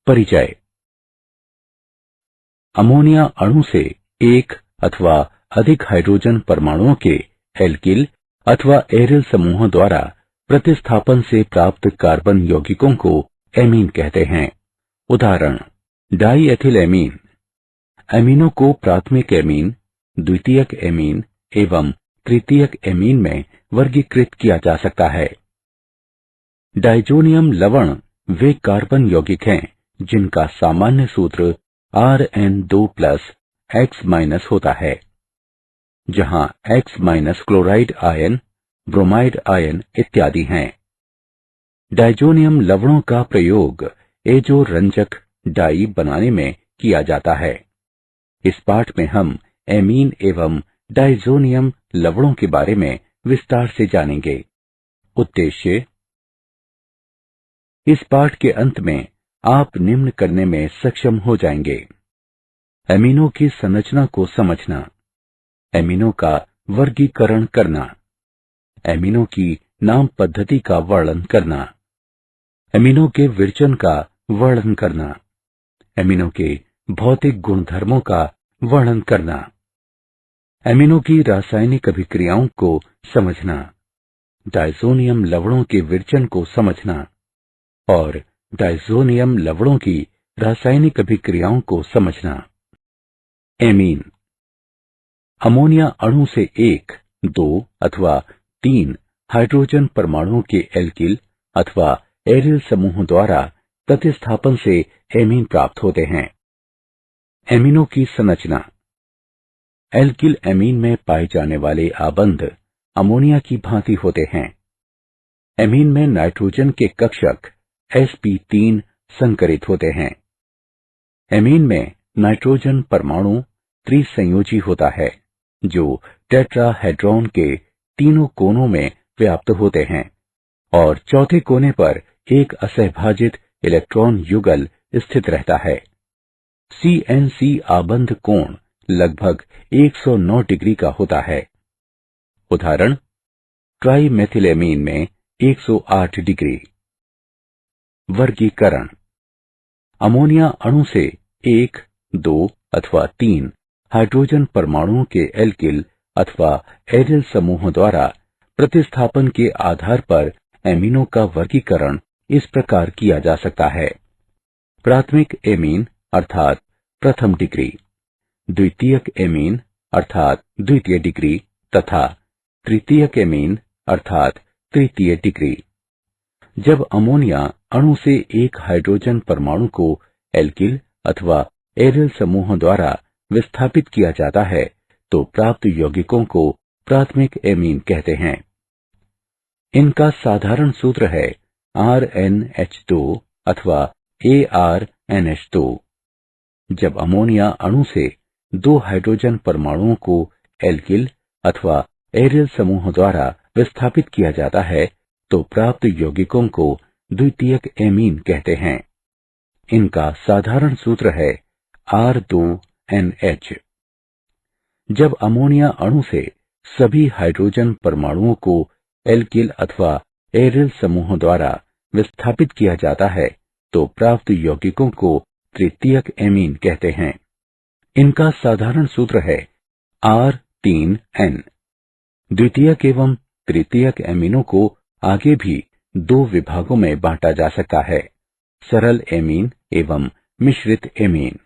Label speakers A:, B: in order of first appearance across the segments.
A: परिचय। अमोनिया अणु से एक अथवा अधिक हाइड्रोजन परमाणुओं के एल्किल अथवा एरिल समूहों द्वारा प्रतिस्थापन से प्राप्त कार्बन यौगिकों को एमीन कहते हैं। उदाहरण, डाई एथिल एमीन। एमीनों को प्राथमिक एमीन, द्वितीयक एमीन एवं तृतीयक एमीन में वर्गीकृत किया जा सकता है। डाइजोनियम लवण वे कार्बन यौगिक हैं जिनका सामान्य सूत्र Rn2+X- होता है, जहां X- क्लोराइड आयन, ब्रोमाइड आयन इत्यादि हैं। डाइजोनियम लवणों का प्रयोग एजो रंजक डाई बनाने में किया जाता है। इस पाठ में हम एमीन एवं डाइजोनियम लवणों के बारे में विस्तार से जानेंगे। उद्देश्य, इस पाठ के अंत में आप निम्न करने में सक्षम हो जाएंगे। एमीनों की संरचना को समझना, एमीनों का वर्गीकरण करना, एमीनों की नाम पद्धति का वर्णन करना, एमीनों के विरचन का वर्णन करना, एमीनों के भौतिक गुणधर्मों का वर्णन करना, एमीनों की रासायनिक अभिक्रियाओं को समझना, डाइजोनियम लवणों के विरचन को समझना और डाइजोनियम लवणों की रासायनिक अभिक्रियाओं को समझना। एमीन अमोनिया अणु से एक, दो अथवा तीन हाइड्रोजन परमाणुओं के एल्किल अथवा एरिल समूह द्वारा प्रतिस्थापन से एमीन प्राप्त होते हैं। एमीनों की संरचना। एल्किल एमीन में पाए जाने वाले आबंध अमोनिया की भांति होते हैं। एमीन में नाइट्रोजन के कक्षक sp3 संकरित होते हैं। एमीन में नाइट्रोजन परमाणु त्रिसंयोजी होता है जो टेट्राहेड्रॉन के तीनों कोनों में व्याप्त होते हैं और चौथे कोने पर एक असहभाजित इलेक्ट्रॉन युगल स्थित रहता है। CN-C आबंध कोण लगभग 109 डिग्री का होता है। उदाहरण, ट्राइमेथिलेमीन में 108 डिग्री। वर्गीकरण। अमोनिया अणु से एक, दो अथवा तीन हाइड्रोजन परमाणुओं के एल्किल अथवा एरिल समूह द्वारा प्रतिस्थापन के आधार पर एमीनों का वर्गीकरण इस प्रकार किया जा सकता है। प्राथमिक एमीन अर्थात प्रथम डिग्री, द्वितीयक एमीन अर्थात द्वितीय डिग्री तथा तृतीयक एमीन अर्थात तृतीय डिग्री। जब अमोनिया अणु से एक हाइड्रोजन परमाणु को एल्किल अथवा एरिल समूह द्वारा विस्थापित किया जाता है तो प्राप्त यौगिकों को प्राथमिक एमीन कहते हैं। इनका साधारण सूत्र है RnH2 अथवा ArNH2। जब अमोनिया अणु से दो हाइड्रोजन परमाणुओं को एल्किल अथवा एरिल समूह द्वारा विस्थापित किया जाता है तो प्राप्त यौगिकों को द्वितीयक एमीन कहते हैं। इनका साधारण सूत्र है R2NH। जब अमोनिया अणु से सभी हाइड्रोजन परमाणुओं को एल्किल अथवा एरिल समूह द्वारा विस्थापित किया जाता है तो प्राप्त यौगिकों को तृतीयक एमीन कहते हैं। इनका साधारण सूत्र है R3N। द्वितीयक एवं तृतीयक एमीनों को आगे भी दो विभागों में बांटा जा सकता है, सरल एमीन एवं मिश्रित एमीन।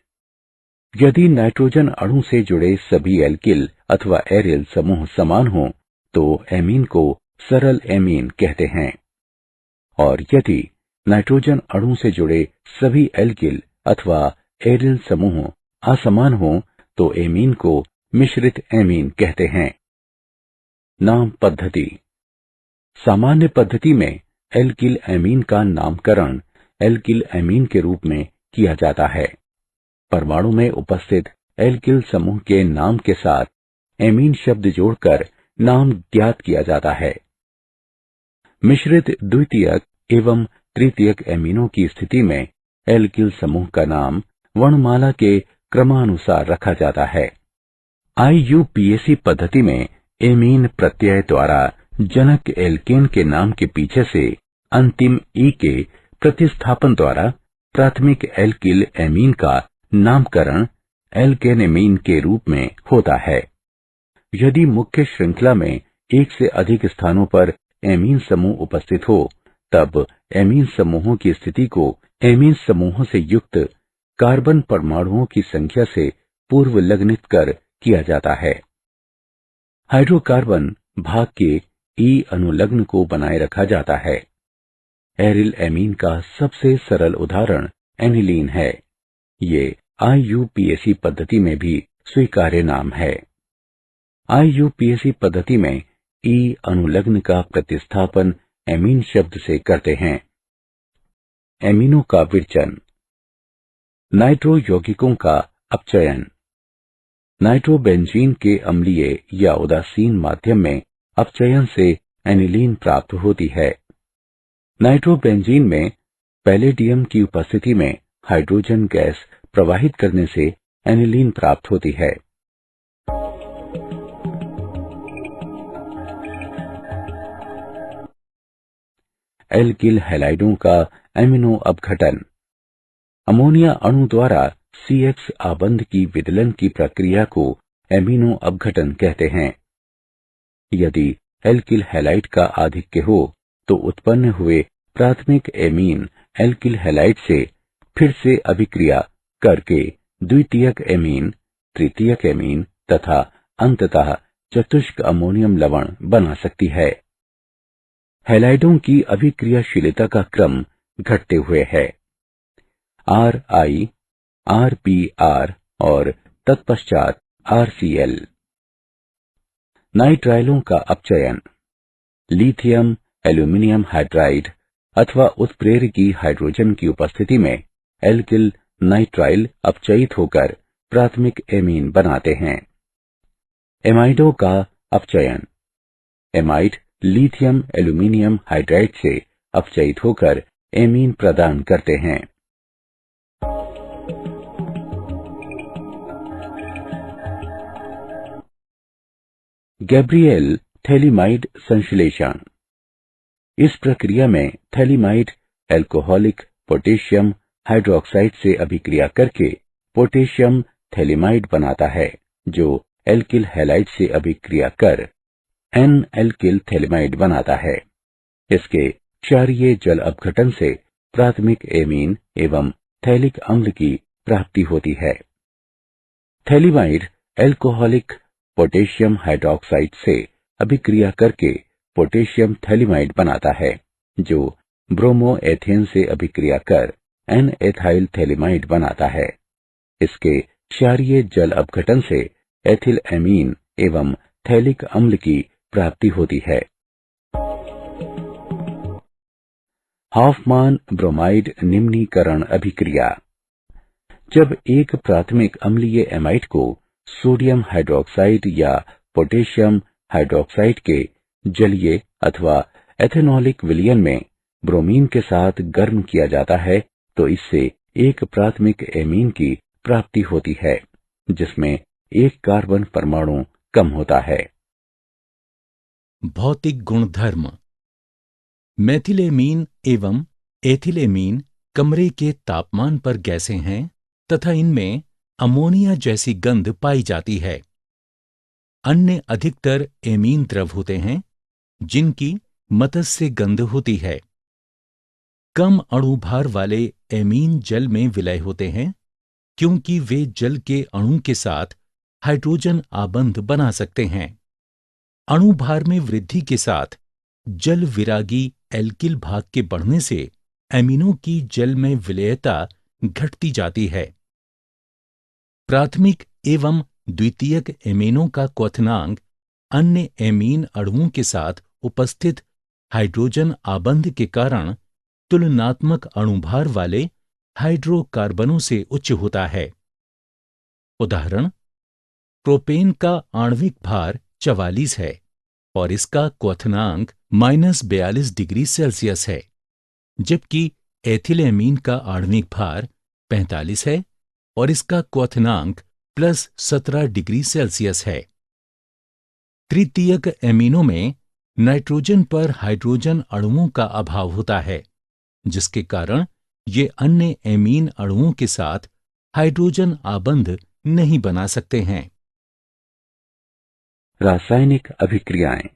A: यदि नाइट्रोजन अणु से जुड़े सभी एल्किल अथवा एरिल समूह समान हों तो एमीन को सरल एमीन कहते हैं और यदि नाइट्रोजन अणु से जुड़े सभी एल्किल अथवा एरिल समूह असमान हों तो एमीन को मिश्रित एमीन कहते हैं। नाम पद्धति। सामान्य पद्धति में एल्किल एमीन का नामकरण एल्किल एमीन के रूप में किया जाता है। परमाणु में उपस्थित एल्किल समूह के नाम के साथ एमीन शब्द जोड़कर नाम ज्ञात किया जाता है। मिश्रित द्वितीयक एवं तृतीयक एमीनों की स्थिति में एल्किल समूह का नाम वर्णमाला के क्रमानुसार रखा जाता है। IUPAC पद्धति में एमीन प्रत्यय द्वारा जनक एल्केन के नाम के पीछे से अंतिम ई के प्रतिस्थापन द्वारा प्राथमिक एल्किल एमीन का नामकरण एल्केनेमीन के रूप में होता है। यदि मुख्य श्रृंखला में एक से अधिक स्थानों पर एमीन समूह उपस्थित हो, तब एमीन समूहों की स्थिति को एमीन समूहों से युक्त कार्बन परमाणुओं की संख्या से पूर्व लग्नित कर किया जाता है। हाइड्रोकार्बन भाग के ई अनुलग्न को बनाए रखा जाता है। एरिल एमीन का सबसे सरल उदाहरण एनिलीन है। ये IUPAC पद्धति में भी स्वीकार्य नाम है। IUPAC पद्धति में ई अनुलग्न का प्रतिस्थापन एमीन शब्द से करते हैं। एमीनों का विरचन। नाइट्रो यौगिकों का अपचयन। नाइट्रोबेंजीन के अम्लीय या उदासीन माध्यम में अपचयन से एनिलीन प्राप्त होती है। नाइट्रोबेंजीन में पैलेडियम की उपस्थिति में हाइड्रोजन गैस प्रवाहित करने से एनिलीन प्राप्त होती है। एल्किल हैलाइडों का एमिनो अपघटन। अमोनिया अणु द्वारा CH आबंध की विदलन की प्रक्रिया को एमिनो अपघटन कहते हैं। यदि एल्किल हैलाइड का आधिक्य हो तो उत्पन्न हुए प्राथमिक एमीन एल्किल हैलाइड से फिर से अभिक्रिया करके द्वितीयक एमीन, तृतीयक एमीन तथा अंततः चतुष्क अमोनियम लवण बना सकती है। हैलाइडों की अभिक्रियाशीलता का क्रम घटते हुए है। RI, RPR और तत्पश्चात RCl। नाइट्राइलों का अपचयन। लिथियम एल्यूमिनियम हाइड्राइड अथवा उत्प्रेरकी हाइड्रोजन की उपस्थिति में एल्किल नाइट्राइल अपचयित होकर प्राथमिक एमीन बनाते हैं। एमाइडों का अपचयन। एमाइड लिथियम एल्यूमिनियम हाइड्राइड से अपचयित होकर एमीन प्रदान करते हैं। गैब्रिएल थैलीमाइड संश्लेषण। इस प्रक्रिया में थैलीमाइड एल्कोहलिक पोटेशियम हाइड्रोक्साइड से अभिक्रिया करके पोटेशियम थैलीमाइड बनाता है, जो एल्किल हैलाइड से अभिक्रिया कर N-एल्किल थैलीमाइड बनाता है। इसके क्षारीय जल अपघटन से प्राथमिक एमीन एवं थैलिक अम्ल की प्राप्ति होती है। थैलीमाइड एल्कोहलिक पोटेशियम हाइड्रोक्साइड से अभिक्रिया करके पोटेशियम थैलीमाइड बनाता है, जो ब्रोमो एथेन से अभिक्रिया कर N-एथाइल थैलीमाइड बनाता है। इसके क्षारीय जल अपघटन से एथिल एमीन एवं थैलिक अम्ल की प्राप्ति होती है। हॉफमान ब्रोमाइड निम्नीकरण अभिक्रिया। जब एक प्राथमिक अम्लीय एमाइड को सोडियम हाइड्रोक्साइड या पोटेशियम हाइड्रोक्साइड के जलीय अथवा एथेनॉलिक विलयन में ब्रोमीन के साथ गर्म किया जाता है, तो इससे एक प्राथमिक एमीन की प्राप्ति होती है, जिसमें एक कार्बन परमाणु कम होता है।
B: भौतिक गुणधर्म। मेथिलेमीन एवं एथिलेमीन कमरे के तापमान पर गैसें हैं तथा इनमें अमोनिया जैसी गंध पाई जाती है। अन्य अधिकतर एमीन द्रव होते हैं, जिनकी मत्स्य गंध होती है। कम अणुभार वाले एमीन जल में विलय होते हैं, क्योंकि वे जल के अणु के साथ हाइड्रोजन आबंध बना सकते हैं। अणुभार में वृद्धि के साथ जल विरागी एल्किल भाग के बढ़ने से एमीनों की जल में विलयता घटती जाती है। प्राथमिक एवं द्वितीयक एमीनों का क्वथनांक अन्य एमीन अणुओं के साथ उपस्थित हाइड्रोजन आबंध के कारण तुलनात्मक अणुभार वाले हाइड्रोकार्बनों से उच्च होता है। उदाहरण, प्रोपेन का आणविक भार 44 है और इसका क्वथनांक -42 डिग्री सेल्सियस है, जबकि एथिलेमीन का आणविक भार 45 है और इसका क्वथनांक +17 डिग्री सेल्सियस है। तृतीयक एमीनों में नाइट्रोजन पर हाइड्रोजन अणुओं का अभाव होता है, जिसके कारण ये अन्य एमीन अणुओं के साथ हाइड्रोजन आबंध नहीं बना सकते हैं।
A: रासायनिक अभिक्रियाएं।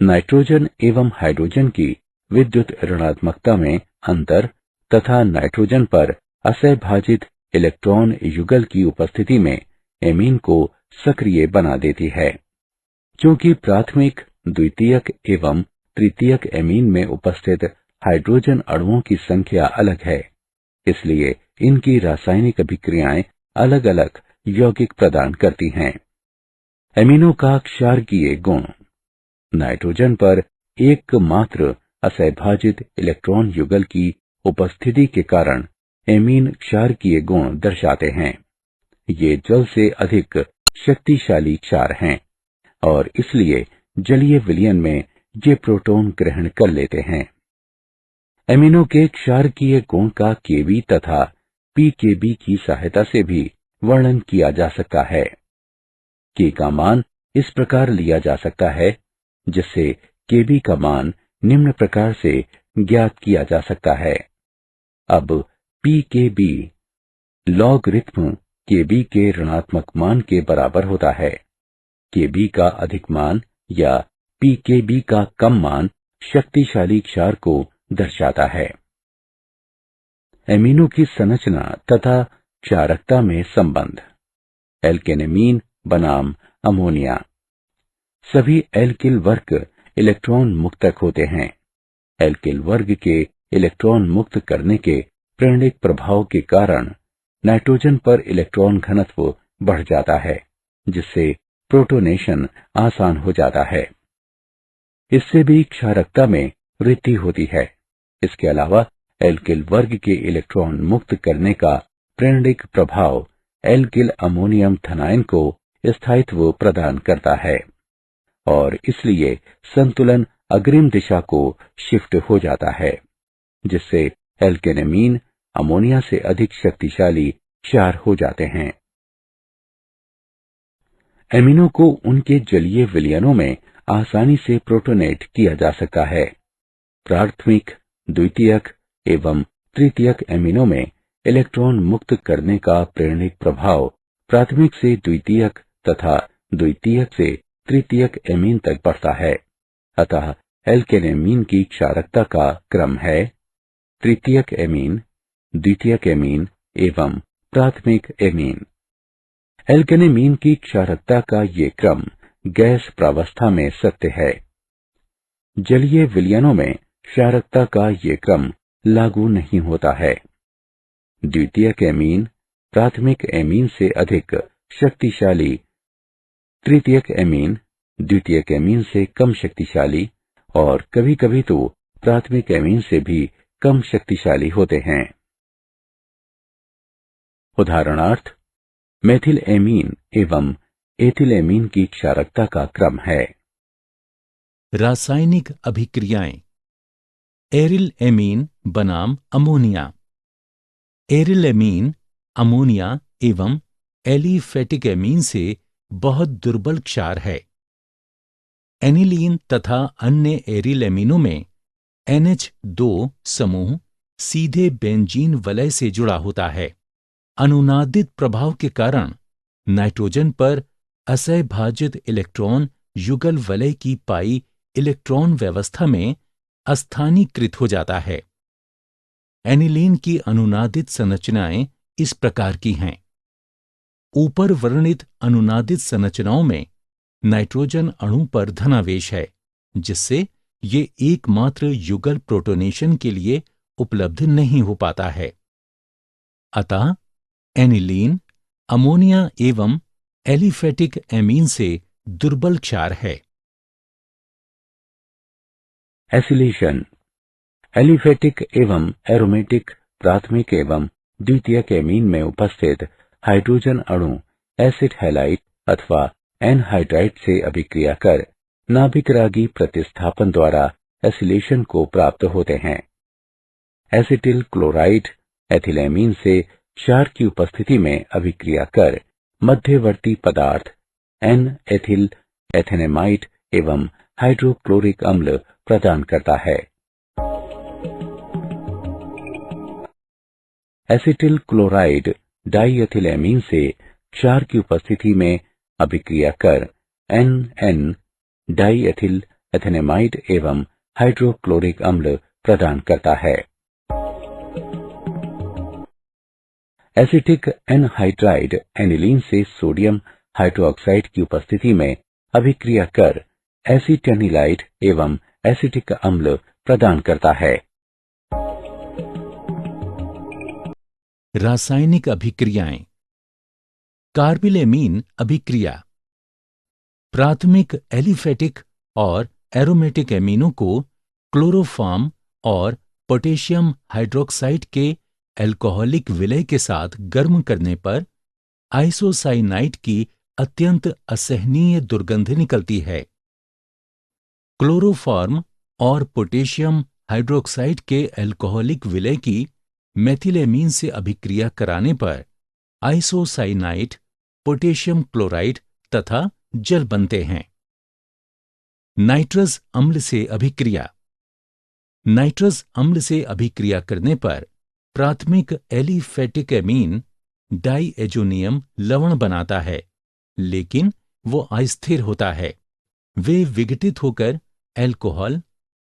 A: नाइट्रोजन एवं हाइड्रोजन की विद्युत ऋणात्मकता में अंतर तथा नाइट्रोजन पर असहभाजित इलेक्ट्रॉन युगल की उपस्थिति में एमीन को सक्रिय बना देती है। क्योंकि प्राथमिक, द्वितीयक एवं तृतीयक एमीन में उपस्थित हाइड्रोजन अणुओं की संख्या अलग है, इसलिए इनकी रासायनिक अभिक्रियाएं अलग अलग यौगिक प्रदान करती हैं। एमीनों का क्षारकीय गुण। नाइट्रोजन पर एकमात्र असहभाजित इलेक्ट्रॉन युगल की उपस्थिति के कारण एमीन क्षारकीय गुण दर्शाते हैं। ये जल से अधिक शक्तिशाली क्षार हैं और इसलिए जलीय विलयन में ये प्रोटॉन ग्रहण कर लेते हैं। एमीनों के क्षारकीय गुण का केबी तथा पीकेबी की सहायता से भी वर्णन किया जा सकता है। के का मान इस प्रकार लिया जा सकता है, जिससे केबी का मान निम्न प्रकार से ज्ञात किया जा सकता है। अब पीकेबी लॉगरिथम केबी के ऋणात्मक मान के बराबर होता है। केबी का अधिक मान या पीकेबी का कम मान शक्तिशाली क्षार को दर्शाता है। एमीनों की संरचना तथा क्षारकता में संबंध। एल्केनेमीन बनाम अमोनिया। सभी एल्किल वर्ग इलेक्ट्रॉन मुक्तक होते हैं। एल्किल वर्ग के इलेक्ट्रॉन मुक्त करने के प्रेरणिक प्रभाव के कारण नाइट्रोजन पर इलेक्ट्रॉन घनत्व बढ़ जाता है, जिससे प्रोटोनेशन आसान हो जाता है। इससे भी क्षारकता में वृद्धि होती है। इसके अलावा एल्किल वर्ग के इलेक्ट्रॉन मुक्त करने का प्रेरणिक प्रभाव एल्किल अमोनियम थनाइन को स्थायित्व प्रदान करता है और इसलिए संतुलन अग्रिम दिशा को शिफ्ट हो जाता है, जिससे एल्केनेमीन अमोनिया से अधिक शक्तिशाली क्षार हो जाते हैं। एमीनों को उनके जलीय विलयनों में आसानी से प्रोटोनेट किया जा सकता है। प्राथमिक, द्वितीयक एवं तृतीयक एमीनों में इलेक्ट्रॉन मुक्त करने का प्रेरणिक प्रभाव प्राथमिक से द्वितीयक तथा द्वितीयक से तृतीयक एमीन तक बढ़ता है। अतः एल्केनेमीन की क्षारकता का क्रम है तृतीयक एमीन, द्वितीयक एमीन एवं प्राथमिक एमीन। एल्केनेमीन की क्षारकता का ये क्रम गैस प्रावस्था में सत्य है। जलीय विलयनों में क्षारकता का ये क्रम लागू नहीं होता है। द्वितीयक एमीन प्राथमिक एमीन से अधिक शक्तिशाली, तृतीयक एमीन द्वितीयक एमीन से कम शक्तिशाली और कभी कभी तो प्राथमिक एमीन से भी कम शक्तिशाली होते हैं। उदाहरणार्थ, मेथिल एमीन एवं एथिल एमीन की क्षारकता का क्रम है।
B: रासायनिक अभिक्रियाएं। एरिल एमीन बनाम अमोनिया। एरिल एमीन अमोनिया एवं एलिफेटिक एमीन से बहुत दुर्बल क्षार है। एनिलीन तथा अन्य एरिल एमीनों में NH2 समूह सीधे बेंजीन वलय से जुड़ा होता है। अनुनादित प्रभाव के कारण नाइट्रोजन पर असहभाजित इलेक्ट्रॉन युगल वलय की पाई इलेक्ट्रॉन व्यवस्था में अस्थानीकृत हो जाता है। एनिलीन की अनुनादित संरचनाएं इस प्रकार की हैं। ऊपर वर्णित अनुनादित संरचनाओं में नाइट्रोजन अणु पर धनावेश है, जिससे ये एकमात्र युगल प्रोटोनेशन के लिए उपलब्ध नहीं हो पाता है। अतः एनिलीन अमोनिया एवं एलिफेटिक एमीन से दुर्बल क्षार है।
A: एसिलेशन। एलिफेटिक एवं एरोमेटिक प्राथमिक एवं द्वितीयक एमीन में उपस्थित हाइड्रोजन अणु एसिड हैलाइड अथवा एनहाइड्राइड से अभिक्रिया कर नाभिकरागी प्रतिस्थापन द्वारा एसिलेशन को प्राप्त होते हैं। एसिटिल क्लोराइड एथिलेमीन से क्षार की उपस्थिति में अभिक्रिया कर मध्यवर्ती पदार्थ एन एथिल एथेनेमाइड एवं हाइड्रोक्लोरिक अम्ल प्रदान करता है। एसिटिल क्लोराइड डाइएथिलेमीन से क्षार की उपस्थिति में अभिक्रिया कर NN डाइएथिल एथेनेमाइड एवं हाइड्रोक्लोरिक अम्ल प्रदान करता है। एसिटिक एनहाइड्राइड एनिलीन से सोडियम हाइड्रोक्साइड की उपस्थिति में अभिक्रिया कर एसिटेनिलाइड एवं एसिटिक अम्ल प्रदान करता है।
B: रासायनिक अभिक्रियाएं। कार्बिलेमीन अभिक्रिया प्राथमिक एलिफेटिक और एरोमेटिक एमीनों को क्लोरोफॉर्म और पोटेशियम हाइड्रोक्साइड के अल्कोहलिक विलय के साथ गर्म करने पर आइसोसाइनाइड की अत्यंत असहनीय दुर्गंध निकलती है। क्लोरोफॉर्म और पोटेशियम हाइड्रोक्साइड के अल्कोहलिक विलय की मेथिलेमीन से अभिक्रिया कराने पर आइसोसाइनाइड, पोटेशियम क्लोराइड तथा जल बनते हैं। नाइट्रस अम्ल से अभिक्रिया। नाइट्रस अम्ल से अभिक्रिया करने पर प्राथमिक एलिफेटिक एमीन डाइएजोनियम लवण बनाता है, लेकिन वो अस्थिर होता है। वे विघटित होकर अल्कोहल,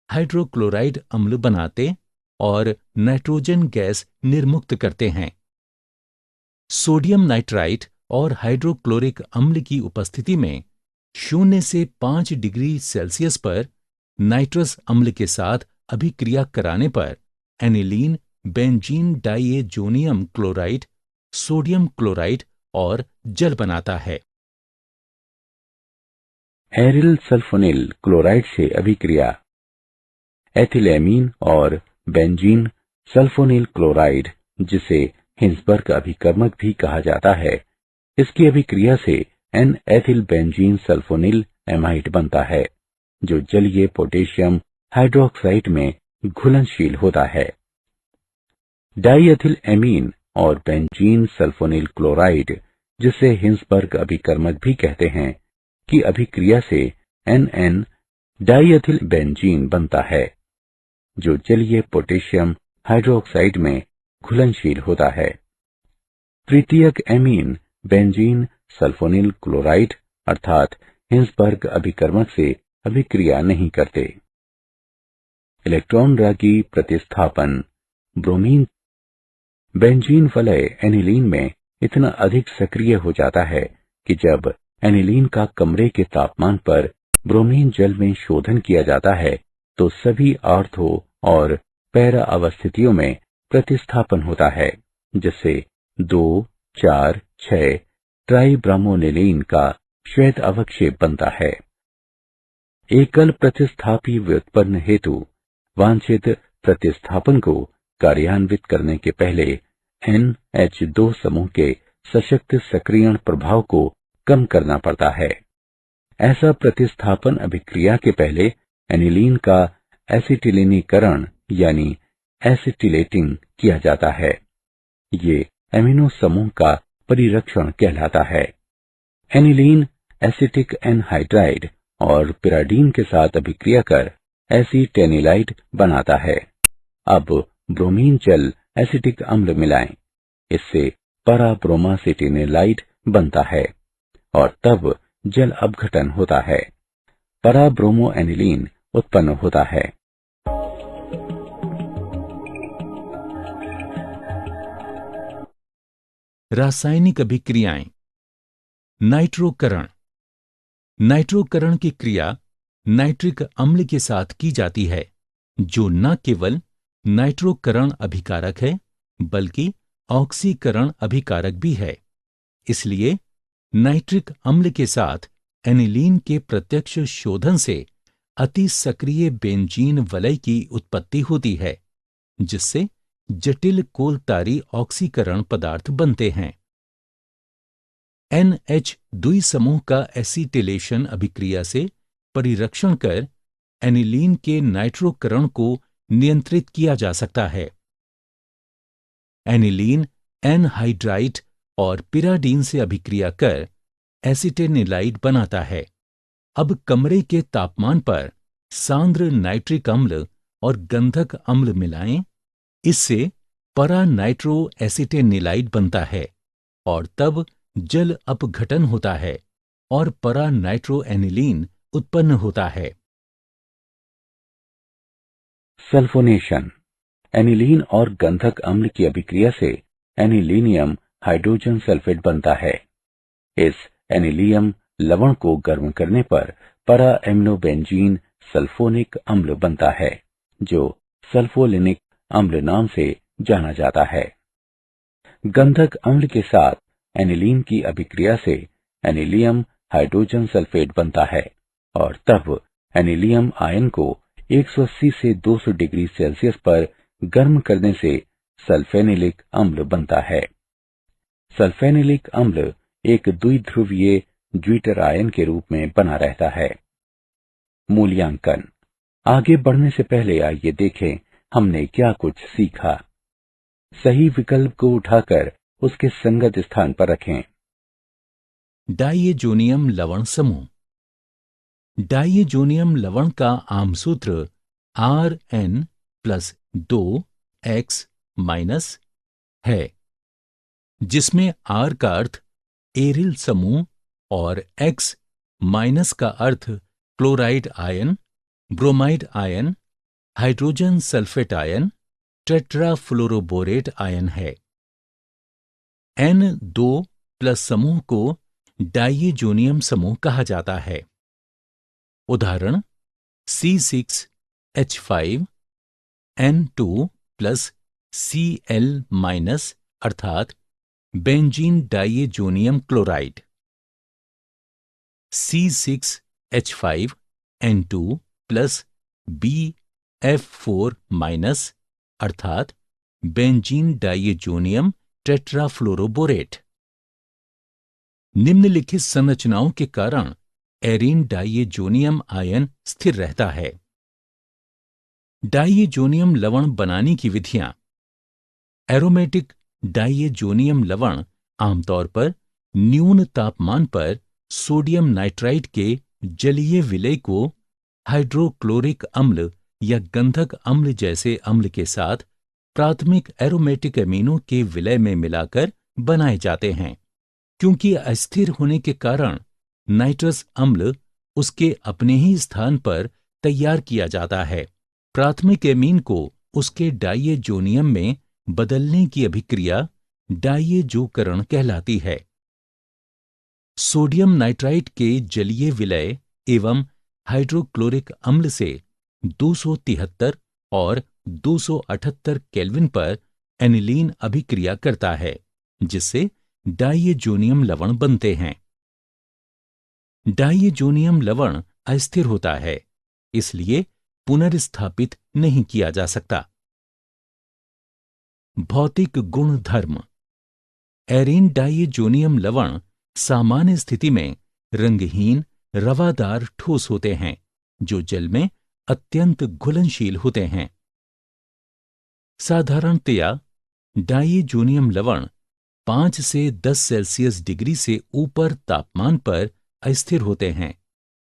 B: हाइड्रोक्लोराइड अम्ल बनाते और नाइट्रोजन गैस निर्मुक्त करते हैं। सोडियम नाइट्राइट और हाइड्रोक्लोरिक अम्ल की उपस्थिति में 0 से 5 डिग्री सेल्सियस पर नाइट्रस अम्ल के साथ अभिक्रिया कराने पर aniline benzene diazonium chloride, sodium chloride और जल बनाता है।
A: एरिल सल्फोनिल क्लोराइड से अभिक्रिया। एथिलेमीन और बेंजीन सल्फोनिल क्लोराइड, जिसे हिंसबर्ग अभिकर्मक भी कहा जाता है, इसकी अभिक्रिया से N-एथिल बेंजीन सल्फोनिल एमाइड बनता है, जो जलीय पोटेशियम हाइड्रोक्साइड में घुलनशील होता है। डाइएथिल एमीन और बेंजीन सल्फोनिल क्लोराइड, जिसे हिंसबर्ग अभिकर्मक भी कहते हैं, की अभिक्रिया से NN डाइएथिल बेंजीन बनता है, जो जलीय पोटेशियम हाइड्रोक्साइड में घुलनशील होता है। तृतीयक एमीन बेंजीन सल्फोनिल क्लोराइड अर्थात हिंसबर्ग अभिकर्मक से अभिक्रिया नहीं करते। इलेक्ट्रॉन रागी प्रतिस्थापन। ब्रोमीन बेंजीन वलय एनिलीन में इतना अधिक सक्रिय हो जाता है कि जब एनिलीन का कमरे के तापमान पर ब्रोमीन जल में शोधन किया जाता है तो सभी ऑर्थो और पैरा अवस्थितियों में प्रतिस्थापन होता है, जिससे 2, 4, 6 ट्राइब्रोमोनिलीन का श्वेत अवक्षेप बनता है। एकल प्रतिस्थापी व्युत्पन्न हेतु वांछित प्रतिस्थापन को कार्यान्वित करने के पहले NH2 समूह के सशक्त सक्रियण प्रभाव को कम करना पड़ता है। ऐसा प्रतिस्थापन अभिक्रिया के पहले एनिलीन का एसिटिलीनीकरण यानी एसिटिलेटिंग किया जाता है। ये एमिनो समूह का परिरक्षण कहलाता है। एनिलीन एसिटिक एनहाइड्राइड और पिराडीन के साथ अभिक्रिया कर एसिटेनिलाइड बनाता है। अब ब्रोमीन जल एसिटिक अम्ल मिलाएं, इससे पराब्रोमासिटिनिलाइड बनता है और तब जल अपघटन होता है। पराब्रोमोएनिलीन उत्पन्न होता है।
B: रासायनिक अभिक्रियाएं। नाइट्रोकरण। नाइट्रोकरण की क्रिया नाइट्रिक अम्ल के साथ की जाती है, जो न केवल नाइट्रोकरण अभिकारक है बल्कि ऑक्सीकरण अभिकारक भी है। इसलिए नाइट्रिक अम्ल के साथ एनिलीन के प्रत्यक्ष शोधन से अति सक्रिय बेंजीन वलय की उत्पत्ति होती है, जिससे जटिल कोलतारी ऑक्सीकरण पदार्थ बनते हैं। NH द्विसमूह का एसिटिलेशन अभिक्रिया से परिरक्षण कर एनिलीन के नाइट्रोकरण को नियंत्रित किया जा सकता है। एनिलीन एनहाइड्राइड और पिराडीन से अभिक्रिया कर एसिटेनिलाइड बनाता है। अब कमरे के तापमान पर सांद्र नाइट्रिक अम्ल और गंधक अम्ल मिलाएं। इससे परा नाइट्रो एसिटेनिलाइड बनता है और तब जल अपघटन होता है और परा नाइट्रो एनिलीन उत्पन्न होता है।
A: सल्फोनेशन। एनिलीन और गंधक अम्ल की अभिक्रिया से एनिलीनियम हाइड्रोजन सल्फेट बनता है। इस एनिलियम लवण को गर्म करने पर para एमिनोबेंजीन सल्फोनिक अम्ल बनता है, जो सल्फोलिनिक अम्ल नाम से जाना जाता है। गंधक अम्ल के साथ एनिलीन की अभिक्रिया से एनिलियम हाइड्रोजन सल्फेट बनता है और तब एनिलियम आयन को 180 से 200 डिग्री सेल्सियस पर गर्म करने से सल्फेनिलिक अम्ल बनता है। सल्फेनिलिक अम्ल एक द्विध्रुवीय ज्विटर आयन के रूप में बना रहता है। मूल्यांकन। आगे बढ़ने से पहले आइए देखें हमने क्या कुछ सीखा। सही विकल्प को उठाकर उसके संगत स्थान पर रखें।
B: डाइएजोनियम लवण समूह। डाइएजोनियम लवण का आम सूत्र Rn+2x- है, जिसमें R का अर्थ एरिल समूह और X- का अर्थ क्लोराइड आयन, ब्रोमाइड आयन, हाइड्रोजन सल्फेट आयन, टेट्राफ्लोरोबोरेट आयन है। N2+ समूह को डाइएजोनियम समूह कहा जाता है। उदाहरण C6H5N2+Cl- अर्थात बेंजीन डाइएजोनियम क्लोराइड। C6H5N2+BF4- अर्थात बेंजीन डाइएजोनियम टेट्राफ्लोरोबोरेट। निम्नलिखित संरचनाओं के कारण एरीन डाइएजोनियम आयन स्थिर रहता है। डाइएजोनियम लवण बनाने की विधियां। एरोमेटिक डाइएजोनियम लवण आमतौर पर न्यून तापमान पर सोडियम नाइट्राइट के जलीय विलय को हाइड्रोक्लोरिक अम्ल या गंधक अम्ल जैसे अम्ल के साथ प्राथमिक एरोमेटिक एमिनो के विलय में मिलाकर बनाए जाते हैं। क्योंकि अस्थिर होने के कारण नाइट्रस अम्ल उसके अपने ही स्थान पर तैयार किया जाता है। प्राथमिक एमीन को उसके डाइएजोनियम में बदलने की अभिक्रिया डाइएजोकरण कहलाती है। सोडियम नाइट्राइट के जलीय विलय एवं हाइड्रोक्लोरिक अम्ल से 273 और 278 केल्विन पर एनिलीन अभिक्रिया करता है, जिससे डाइएजोनियम लवण बनते हैं। डाइएजोनियम लवण अस्थिर होता है, इसलिए पुनर्स्थापित नहीं किया जा सकता। भौतिक गुण धर्म। एरीन डाइएजोनियम लवण सामान्य स्थिति में रंगहीन रवादार ठोस होते हैं, जो जल में अत्यंत घुलनशील होते हैं। साधारणतया डाइएजोनियम लवण 5 से 10 सेल्सियस डिग्री से ऊपर तापमान पर अस्थिर होते हैं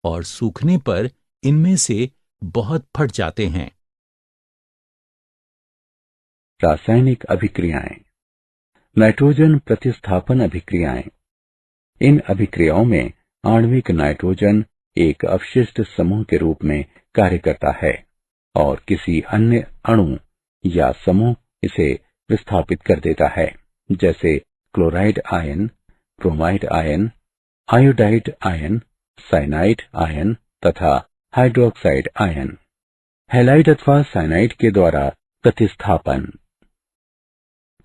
B: और सूखने पर इनमें से बहुत फट जाते हैं।
A: रासायनिक अभिक्रियाएं। नाइट्रोजन प्रतिस्थापन अभिक्रियाएं। इन अभिक्रियाओं में आणविक नाइट्रोजन एक अवशिष्ट समूह के रूप में कार्य करता है और किसी अन्य अणु या समूह इसे विस्थापित कर देता है, जैसे क्लोराइड आयन, bromide ion, iodide ion, cyanide ion तथा हाइड्रोक्साइड आयन। हैलाइड अथवा साइनाइड के द्वारा प्रतिस्थापन।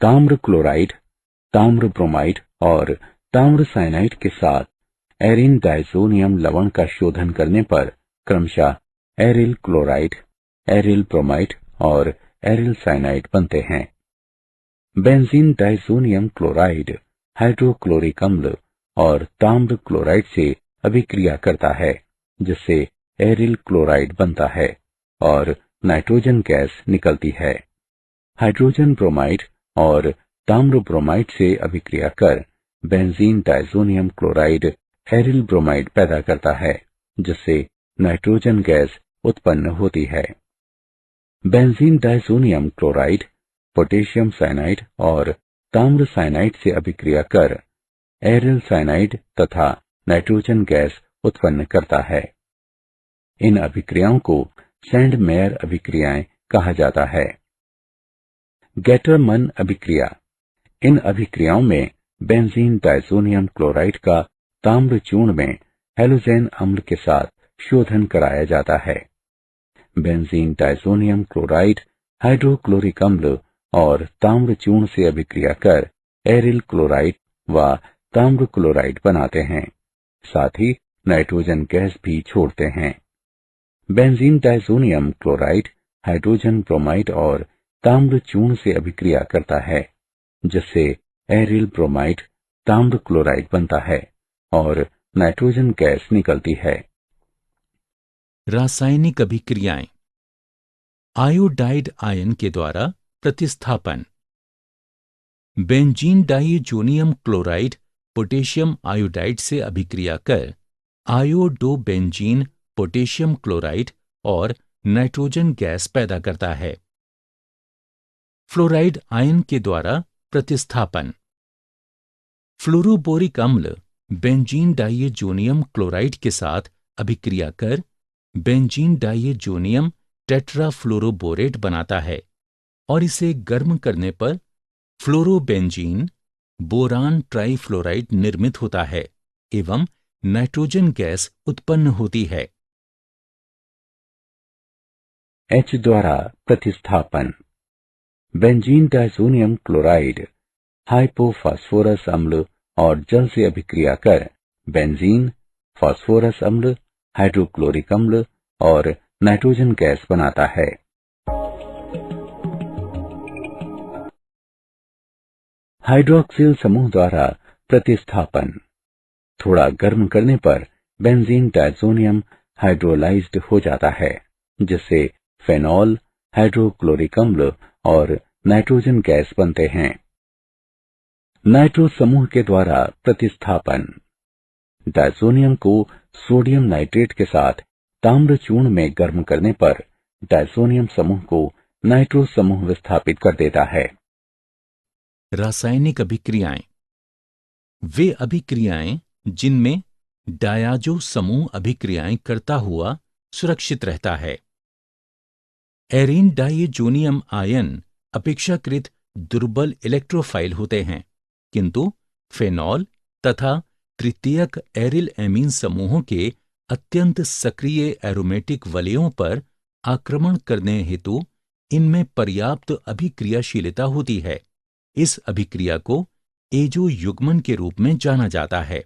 A: ताम्र क्लोराइड, ताम्र ब्रोमाइड और ताम्र साइनाइड के साथ एरीन डाइज़ोनियम लवण का शोधन करने पर क्रमशः एरिल क्लोराइड, एरिल ब्रोमाइड और एरिल साइनाइड बनते हैं। बेंजीन डाइज़ोनियम क्लोराइड हाइड्रोक्लोरिक अम्ल और ताम्र क्लोराइड से अभिक्रिया करता है, जिससे एरिल क्लोराइड बनता है और नाइट्रोजन गैस निकलती है। हाइड्रोजन ब्रोमाइड और ताम्र ब्रोमाइड से अभिक्रिया कर बेंजीन डाइज़ोनियम क्लोराइड एरिल ब्रोमाइड पैदा करता है, जिससे नाइट्रोजन गैस उत्पन्न होती है। बेंजीन डाइज़ोनियम क्लोराइड पोटेशियम साइनाइड और ताम्र साइनाइड से अभिक्रिया कर एरिल साइनाइड तथा नाइट्रोजन गैस उत्पन्न करता है। इन अभिक्रियाओं को सैंड मेयर अभिक्रियाएं कहा जाता है। गैटरमन अभिक्रिया। इन अभिक्रियाओं में बेंजीन डाइसोनियम क्लोराइड का ताम्र चूर्ण में हेलोजेन अम्ल के साथ शोधन कराया जाता है। बेंजीन डाइसोनियम क्लोराइड हाइड्रोक्लोरिक अम्ल और ताम्र चूर्ण से अभिक्रिया कर एरिल क्लोराइड व ताम्र क्लोराइड बनाते हैं, साथ ही नाइट्रोजन गैस भी छोड़ते हैं। Benzene diazonium chloride hydrogen bromide और ताम्र चूर्ण से अभिक्रिया करता है, जिससे एरिल ब्रोमाइड ताम्र क्लोराइड बनता है और नाइट्रोजन गैस निकलती है।
B: रासायनिक अभिक्रियाएं। आयोडाइड आयन के द्वारा प्रतिस्थापन। बेंजीन डाइज़ोनियम क्लोराइड पोटेशियम आयोडाइड से अभिक्रिया कर आयोडोबेंजीन पोटेशियम क्लोराइड और नाइट्रोजन गैस पैदा करता है। फ्लोराइड आयन के द्वारा प्रतिस्थापन। फ्लोरोबोरिक अम्ल बेंजीन डाइज़ोनियम क्लोराइड के साथ अभिक्रिया कर बेंजीन डाइज़ोनियम टेट्राफ्लोरोबोरेट बनाता है और इसे गर्म करने पर फ्लोरोबेंजीन बोरान ट्राइफ्लोराइड निर्मित होता है एवं नाइट्रोजन गैस उत्पन्न होती है।
A: H द्वारा प्रतिस्थापन। बेंजीन डाइसोनियम क्लोराइड हाइपोफॉस्फोरस अम्ल और जल से अभिक्रिया कर बेंजीन, फास्फोरस अम्ल, हाइड्रोक्लोरिक अम्ल और नाइट्रोजन गैस बनाता है। हाइड्रोक्सिल समूह द्वारा प्रतिस्थापन। थोड़ा गर्म करने पर बेंजीन डाइसोनियम हाइड्रोलाइज्ड हो जाता है, जिससे फेनॉल, हाइड्रोक्लोरिक अम्ल और नाइट्रोजन गैस बनते हैं। नाइट्रो समूह के द्वारा प्रतिस्थापन। डाइसोनियम को सोडियम नाइट्रेट के साथ ताम्र चूर्ण में गर्म करने पर डाइसोनियम समूह को नाइट्रो समूह विस्थापित कर देता है।
B: रासायनिक अभिक्रियाएं। वे अभिक्रियाएं जिनमें डायाजो समूह अभिक्रियाएं करता हुआ सुरक्षित रहता है। एरीन डाइज़ोनियम आयन अपेक्षाकृत दुर्बल इलेक्ट्रोफाइल होते हैं, किंतु फेनॉल तथा तृतीयक एरिल एमीन समूहों के अत्यंत सक्रिय एरोमेटिक वलयों पर आक्रमण करने हेतु इनमें पर्याप्त अभिक्रियाशीलता होती है। इस अभिक्रिया को एजो युग्मन के रूप में जाना जाता है।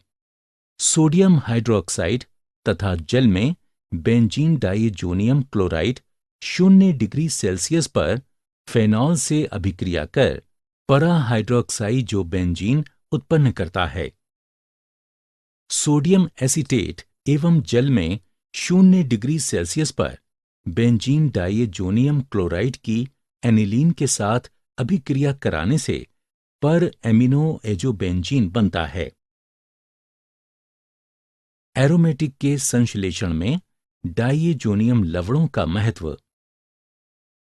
B: सोडियम हाइड्रोक्साइड तथा जल में बेंजीन डाइज़ोनियम क्लोराइड 0 डिग्री सेल्सियस पर फेनॉल से अभिक्रिया कर परा हाइड्रोक्साइजो बेंजीन उत्पन्न करता है। सोडियम एसीटेट एवं जल में 0 डिग्री सेल्सियस पर बेंजीन डाइज़ोनियम क्लोराइड की एनिलीन के साथ अभिक्रिया कराने से पर एमिनो एजोबेंजीन बनता है। एरोमेटिक के संश्लेषण में डाइज़ोनियम लवणों का महत्व।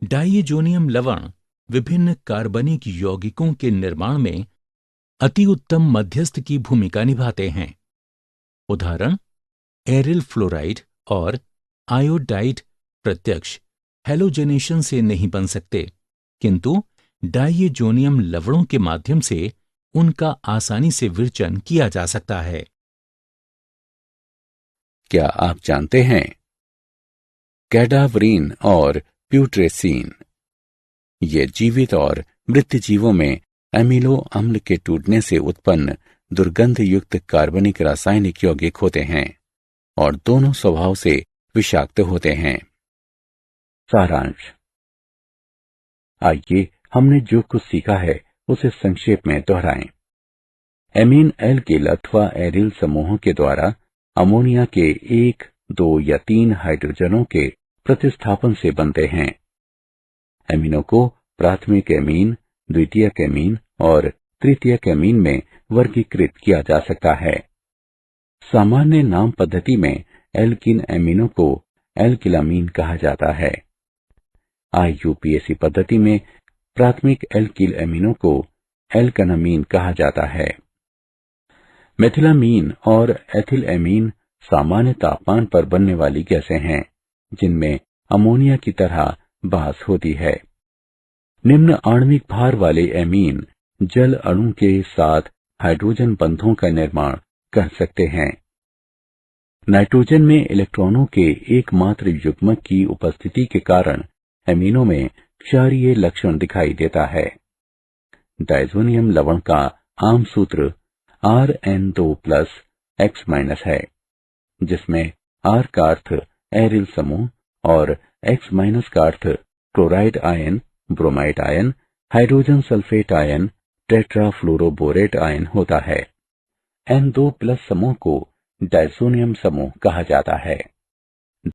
B: डाइज़ोनियम लवण विभिन्न कार्बनिक यौगिकों के निर्माण में अति उत्तम मध्यस्थ की भूमिका निभाते हैं। उदाहरण एरिल फ्लोराइड और आयोडाइड प्रत्यक्ष हैलोजेनेशन से नहीं बन सकते, किंतु डाइज़ोनियम लवणों के माध्यम से उनका आसानी से विरचन किया जा सकता है।
A: क्या आप जानते हैं कैडावरीन और प्यूट्रेसीन ये जीवित और मृत जीवों में एमिनो अम्ल के टूटने से उत्पन्न दुर्गंध युक्त कार्बनिक रासायनिक यौगिक होते हैं और दोनों स्वभाव से विषाक्त होते हैं। सारांश। आइए हमने जो कुछ सीखा है उसे संक्षेप में दोहराएं। एमीन एल्किल अथवा एरिल समूहों के द्वारा अमोनिया के 1, 2 या 3 हाइड्रोजनों के प्रतिस्थापन से बनते हैं। एमिनो को प्राथमिक एमीन, द्वितीयक एमीन और तृतीयक एमीन में वर्गीकृत किया जा सकता है। सामान्य नाम पद्धति में एल्किन एमिनो को एल्किलामीन कहा जाता है। IUPAC पद्धति में प्राथमिक एल्किल एमिनो को एल्कनामीन कहा जाता है। मेथिलामीन और एथिलएमीन सामान्य तापमान पर बनने वाली गैसें हैं जिनमें अमोनिया की तरह बास होती है। निम्न आणविक भार वाले एमीन जल अणु के साथ हाइड्रोजन बंधों का निर्माण कर सकते हैं। नाइट्रोजन में इलेक्ट्रॉनों के एकमात्र युग्मक की उपस्थिति के कारण एमीनों में क्षारीय लक्षण दिखाई देता है। डायज़ोनियम लवण का आम सूत्र Rn2 X- है, जिसमें R का अर्थ एरिल समूह और X- का अर्थ क्लोराइड आयन, ब्रोमाइड आयन, हाइड्रोजन सल्फेट आयन, टेट्राफ्लोरोबोरेट आयन होता है। N2+ समूह को डायज़ोनियम समूह कहा जाता है।